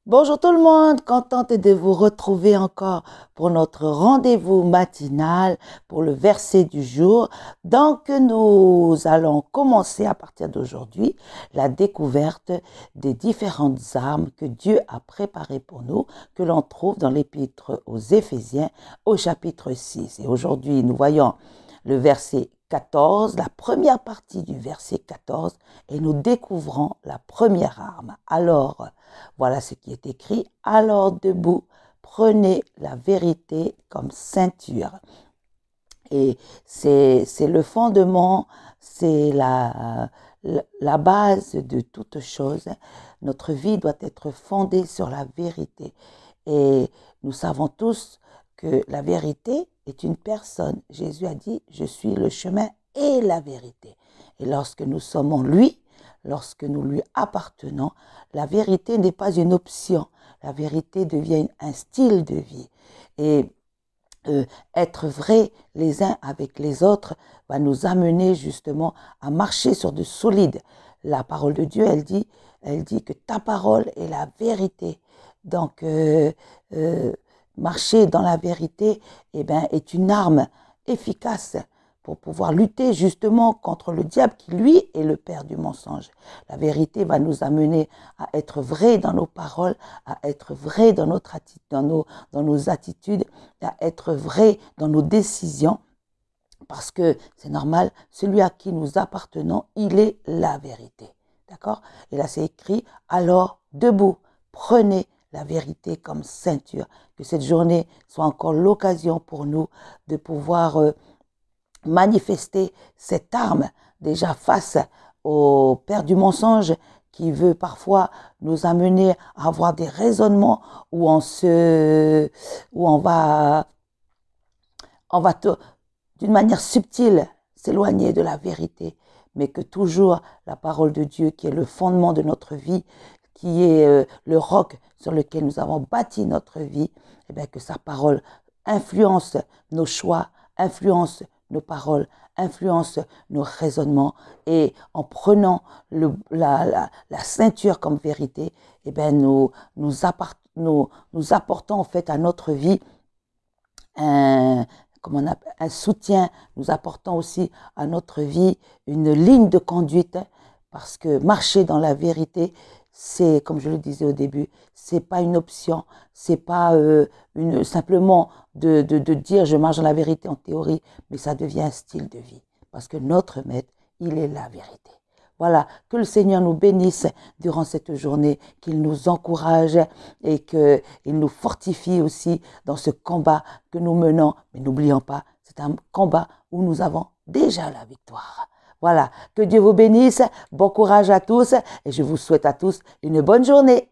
Bonjour tout le monde, contente de vous retrouver encore pour notre rendez-vous matinal pour le verset du jour. Donc nous allons commencer à partir d'aujourd'hui la découverte des différentes armes que Dieu a préparées pour nous, que l'on trouve dans l'épître aux Éphésiens au chapitre 6. Et aujourd'hui nous voyons le verset 14, la première partie du verset 14, et nous découvrons la première arme. Alors, voilà ce qui est écrit. Alors debout, prenez la vérité comme ceinture. Et c'est le fondement, c'est la base de toute chose. Notre vie doit être fondée sur la vérité. Et nous savons tous que la vérité est une personne. Jésus a dit, je suis le chemin et la vérité. Et lorsque nous sommes en lui, lorsque nous lui appartenons, la vérité n'est pas une option. La vérité devient un style de vie. Et être vrai les uns avec les autres va nous amener justement à marcher sur de solides. La parole de Dieu, elle dit que ta parole est la vérité. Donc, marcher dans la vérité, est une arme efficace pour pouvoir lutter justement contre le diable qui, lui, est le père du mensonge. La vérité va nous amener à être vrai dans nos paroles, à être vrai dans nos attitudes, à être vrai dans nos décisions, parce que c'est normal, celui à qui nous appartenons, il est la vérité. D'accord? Et là, c'est écrit, alors, debout, prenez la vérité comme ceinture. Que cette journée soit encore l'occasion pour nous de pouvoir manifester cette arme déjà face au père du mensonge qui veut parfois nous amener à avoir des raisonnements où on va d'une manière subtile s'éloigner de la vérité, mais que toujours la parole de Dieu qui est le fondement de notre vie, qui est le roc sur lequel nous avons bâti notre vie, et bien que sa parole influence nos choix, influence nos paroles, influence nos raisonnements, et en prenant la ceinture comme vérité, et bien nous apportons en fait à notre vie un soutien, nous apportons aussi à notre vie une ligne de conduite, parce que marcher dans la vérité, c'est, comme je le disais au début, c'est pas une option, c'est pas simplement de dire je marche dans la vérité en théorie, mais ça devient un style de vie, parce que notre maître, il est la vérité. Voilà, que le Seigneur nous bénisse durant cette journée, qu'il nous encourage et qu'il nous fortifie aussi dans ce combat que nous menons. Mais n'oublions pas, c'est un combat où nous avons déjà la victoire. Voilà, que Dieu vous bénisse, bon courage à tous et je vous souhaite à tous une bonne journée.